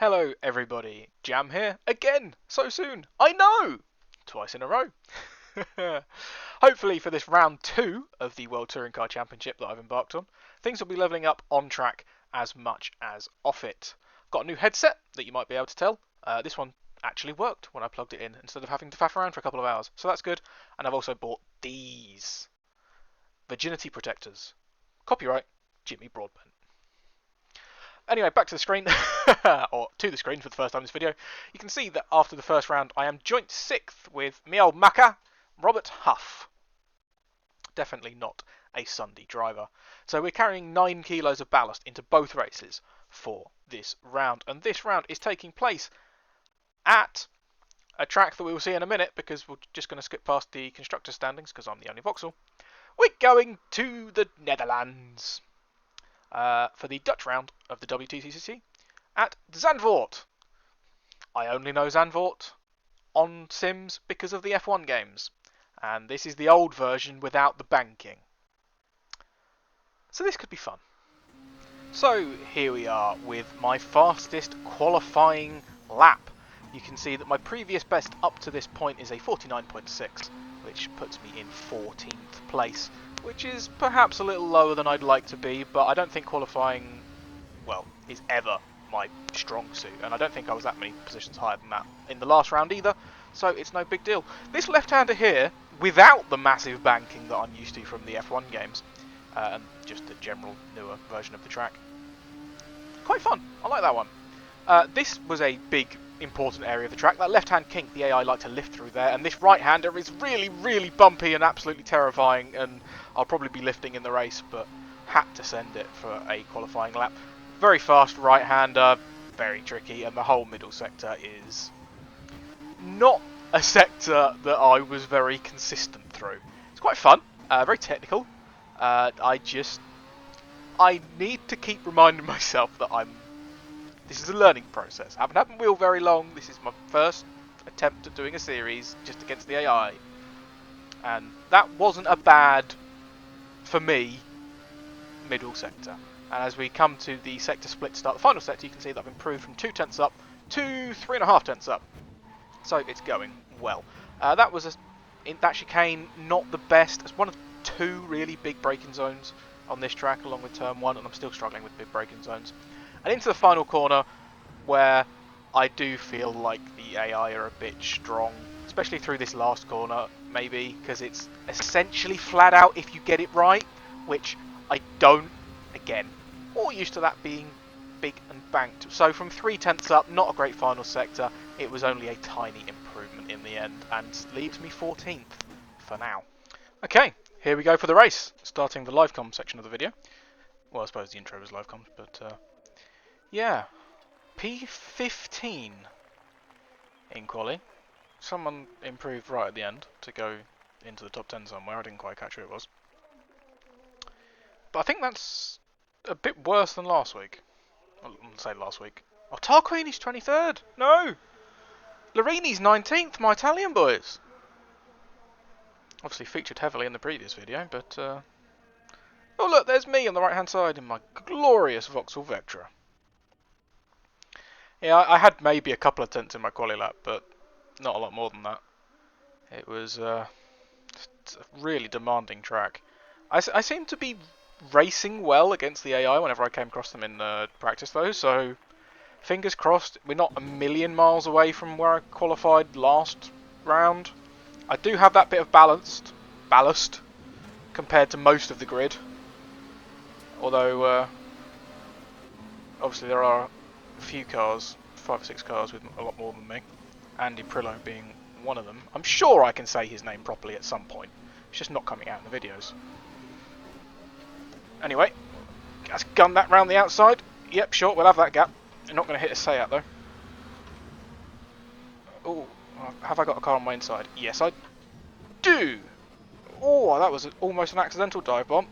Hello everybody, Jam here, again, so soon, I know! Twice in a row. Hopefully for this round 2 of the World Touring Car Championship that I've embarked on, things will be levelling up on track as much as off it. Got a new headset that you might be able to tell. This one actually worked when I plugged it in instead of having to faff around for a couple of hours, so that's good. And I've also bought these virginity protectors. Copyright Jimmy Broadbent. Anyway, back to the screen, or to the screen for the first time in this video. You can see that after the first round, I am joint 6th with me old Macca, Robert Huff. Definitely not a Sunday driver. So we're carrying 9 kilos of ballast into both races for this round. And this round is taking place at a track that we will see in a minute, because we're just going to skip past the constructor standings, because I'm the only Vauxhall. We're going to the Netherlands. For the Dutch round of the WTCC at Zandvoort. I only know Zandvoort on Sims because of the F1 games, and this is the old version without the banking. So this could be fun. So here we are with my fastest qualifying lap. You can see that my previous best up to this point is a 49.6, which puts me in 14th place, which is perhaps a little lower than I'd like to be, but I don't think qualifying, well, is ever my strong suit, and I don't think I was that many positions higher than that in the last round either, so it's no big deal. This left-hander here, without the massive banking that I'm used to from the F1 games, and just the general newer version of the track, quite fun. I like that one. This was a big important area of the track. That left-hand kink, the AI like to lift through there, and this right-hander is really, really bumpy and absolutely terrifying, and I'll probably be lifting in the race, but had to send it for a qualifying lap. Very fast right-hander, very tricky, and the whole middle sector is not a sector that I was very consistent through. It's quite fun, very technical. I need to keep reminding myself that this is a learning process. I haven't wheeled very long. This is my first attempt at doing a series just against the AI. And that wasn't a bad, for me, middle sector. And as we come to the sector split start, the final sector, you can see that I've improved from 2 tenths up to 3.5 tenths up. So it's going well. That was that chicane, not the best. It's one of 2 really big braking zones on this track, along with turn 1, and I'm still struggling with big braking zones. And into the final corner, where I do feel like the AI are a bit strong, especially through this last corner, maybe, because it's essentially flat out if you get it right, which I don't, again, all used to that being big and banked. So from 3 tenths up, not a great final sector, it was only a tiny improvement in the end, and leaves me 14th for now. Okay, here we go for the race, starting the live comm section of the video. Well, I suppose the intro was live comms, but yeah, P15 in quali. Someone improved right at the end to go into the top 10 somewhere. I didn't quite catch who it was. But I think that's a bit worse than last week. I'll say last week. Oh, Tarquini's 23rd! No! Larini's 19th, my Italian boys! Obviously featured heavily in the previous video, but oh look, there's me on the right hand side in my glorious Vauxhall Vectra. Yeah, I had maybe a couple of tenths in my quali lap, but not a lot more than that. It was a really demanding track. I seem to be racing well against the AI whenever I came across them in practice though, so fingers crossed. We're not a million miles away from where I qualified last round. I do have that bit of ballast compared to most of the grid, although obviously there are a few cars, 5 or 6 cars with a lot more than me, Andy Prillo being one of them. I'm sure I can say his name properly at some point, it's just not coming out in the videos. Anyway, let's gun that round the outside. Yep, sure, we'll have that gap. You're not going to hit a Seat though. Oh, have I got a car on my inside? Yes, I do! Oh, that was almost an accidental dive bomb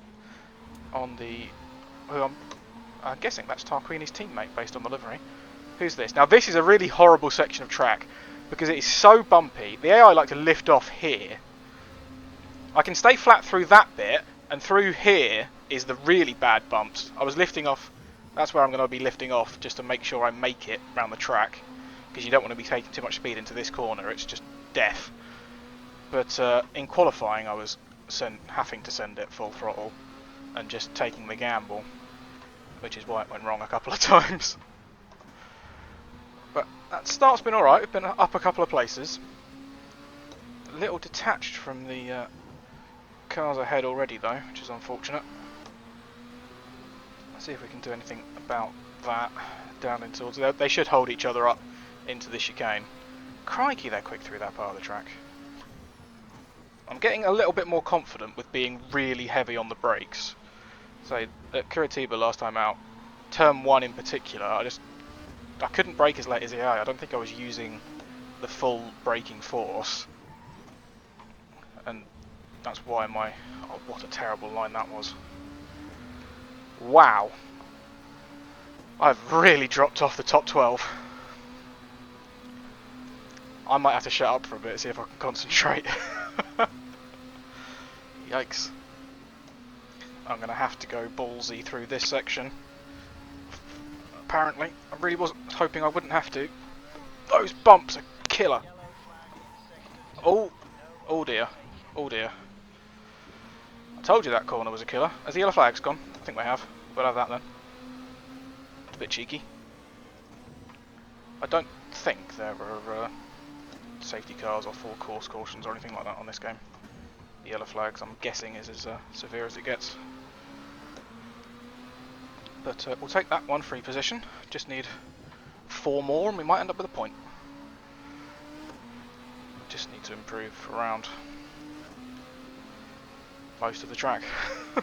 on the... who I'm guessing that's Tarquini's teammate based on the livery. Who's this? Now this is a really horrible section of track because it is so bumpy. The AI like to lift off here. I can stay flat through that bit, and through here is the really bad bumps. I was lifting off That's where I'm going to be lifting off, just to make sure I make it round the track, because you don't want to be taking too much speed into this corner, it's just death. But in qualifying I was having to send it full throttle, and just taking the gamble, which is why it went wrong a couple of times. But that start's been alright, we've been up a couple of places. A little detached from the cars ahead already though, which is unfortunate. Let's see if we can do anything about that down in towards there. They should hold each other up into the chicane. Crikey, they're quick through that part of the track. I'm getting a little bit more confident with being really heavy on the brakes. So at Curitiba last time out, turn 1 in particular, I couldn't brake as late as EA. I don't think I was using the full braking force, and that's why oh, what a terrible line that was. Wow, I've really dropped off the top 12. I might have to shut up for a bit, see if I can concentrate. Yikes. I'm going to have to go ballsy through this section. Apparently. I really was hoping I wouldn't have to. Those bumps are killer. Oh, oh dear. Oh dear. I told you that corner was a killer. Has the yellow flags gone? I think we have. We'll have that then. It's a bit cheeky. I don't think there were safety cars or full course cautions or anything like that on this game. The yellow flags, I'm guessing, is as severe as it gets. But we'll take that one free position. Just need 4 more and we might end up with a point. Just need to improve around most of the track. I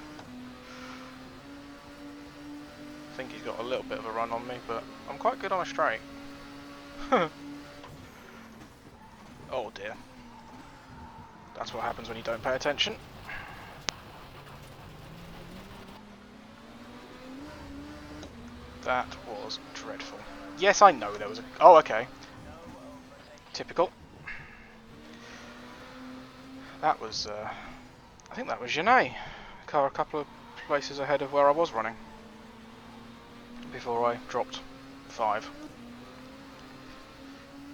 think he's got a little bit of a run on me, but I'm quite good on a straight. Oh dear. That's what happens when you don't pay attention. That was dreadful. Yes, I know there was a... Oh, okay. Typical. That was... I think that was Genet. Car a couple of places ahead of where I was running. Before I dropped 5.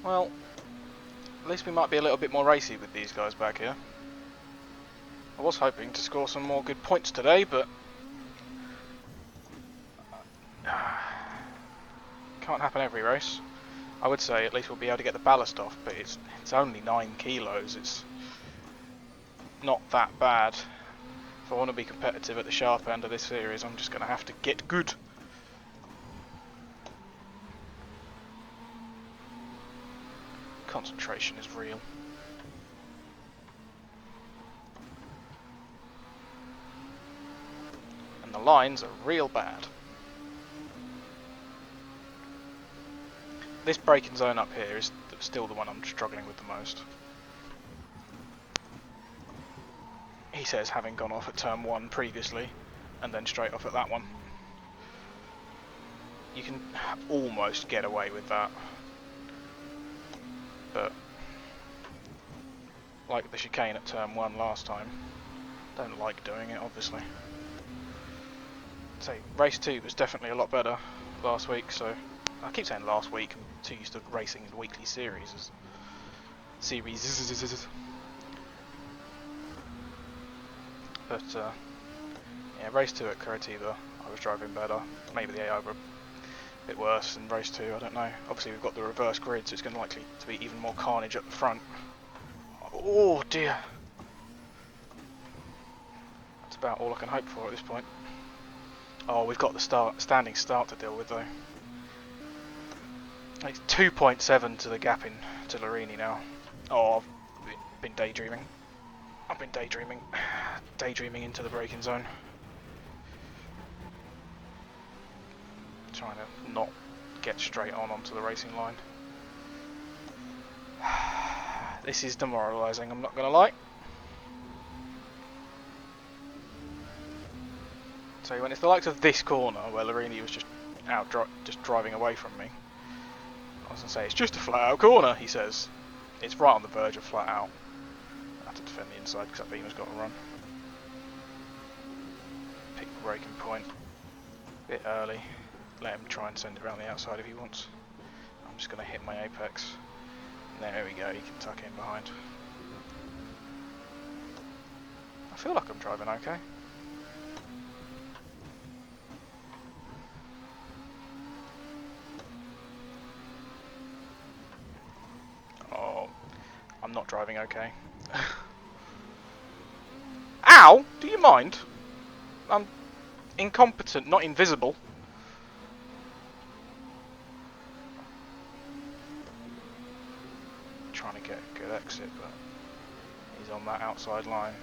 Well, at least we might be a little bit more racy with these guys back here. I was hoping to score some more good points today, but... can't happen every race. I would say at least we'll be able to get the ballast off, but it's only 9 kilos. It's not that bad. If I want to be competitive at the sharp end of this series, I'm just going to have to get good. Concentration is real. And the lines are real bad. This braking zone up here is still the one I'm struggling with the most. He says having gone off at turn 1 previously and then straight off at that one. You can almost get away with that, but like the chicane at turn 1 last time, don't like doing it obviously. So race 2 was definitely a lot better last week, so I keep saying last week, I'm too used to racing in weekly series. But yeah, race 2 at Curitiba, I was driving better. Maybe the AI were a bit worse than race 2, I don't know. Obviously we've got the reverse grid, so it's going to likely to be even more carnage at the front. Oh dear. That's about all I can hope for at this point. Oh, we've got the standing start to deal with though. It's 2.7 to the gap in to Larini now. Oh, I've been daydreaming. I've been daydreaming. Daydreaming into the braking zone. Trying to not get straight onto the racing line. This is demoralising, I'm not going to lie. So when it's the likes of this corner where Larini was just just driving away from me, I was going to say, it's just a flat out corner, he says. It's right on the verge of flat out. I have to defend the inside because that beamer's got to run. Pick the braking point. Bit early. let him try and send it around the outside if he wants. I'm just going to hit my apex. There we go, you can tuck in behind. I feel like I'm driving okay. Oh, I'm not driving okay. Ow! Do you mind? I'm incompetent, not invisible. Trying to get a good exit, but he's on that outside line.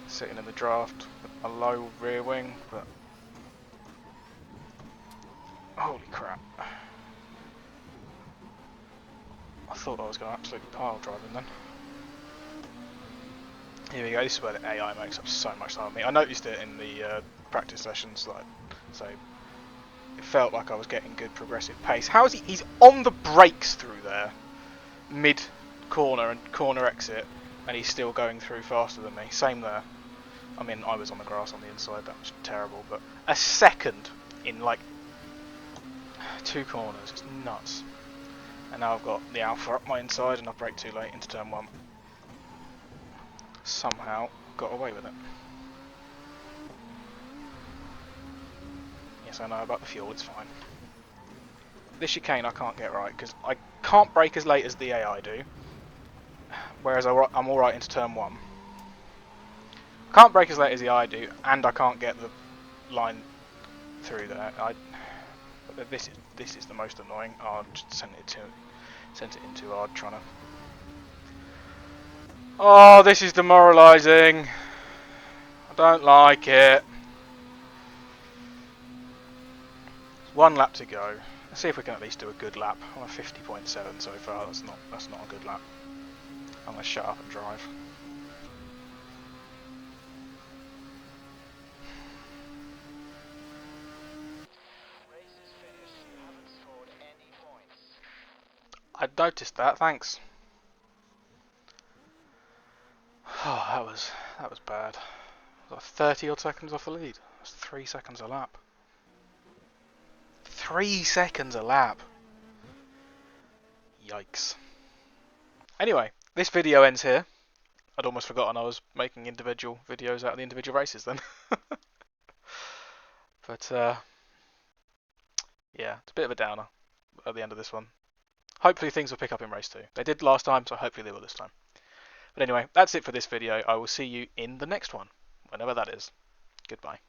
Sitting in the draft with a low rear wing, but holy crap. I thought I was going to absolutely pile drive him then. Here we go, this is where the AI makes up so much time on me. I noticed it in the practice sessions, so it felt like I was getting good progressive pace. How is he? He's on the brakes through there, mid corner and corner exit, and he's still going through faster than me. Same there. I mean, I was on the grass on the inside, that was terrible, but a second in like 2 corners, it's nuts. And now I've got the alpha up my inside and I've braked too late into turn 1. Somehow got away with it. Yes, I know about the fuel, it's fine. This chicane I can't get right because I can't brake as late as the AI do, whereas I'm alright into turn 1. I can't brake as late as the AI do, and I can't get the line through there. But this is the most annoying. Oh, I've just sent it in too hard, trying to. Oh, this is demoralising. I don't like it. There's 1 lap to go. Let's see if we can at least do a good lap. I'm a 50.7 so far. That's not a good lap. I'm gonna shut up and drive. I noticed that. Thanks. Oh, that was bad. I was 30 odd seconds off the lead. That's 3 seconds a lap. 3 seconds a lap. Yikes. Anyway, this video ends here. I'd almost forgotten I was making individual videos out of the individual races then. But yeah, it's a bit of a downer at the end of this one. Hopefully things will pick up in race 2. They did last time, so hopefully they will this time. But anyway, that's it for this video. I will see you in the next one, whenever that is. Goodbye.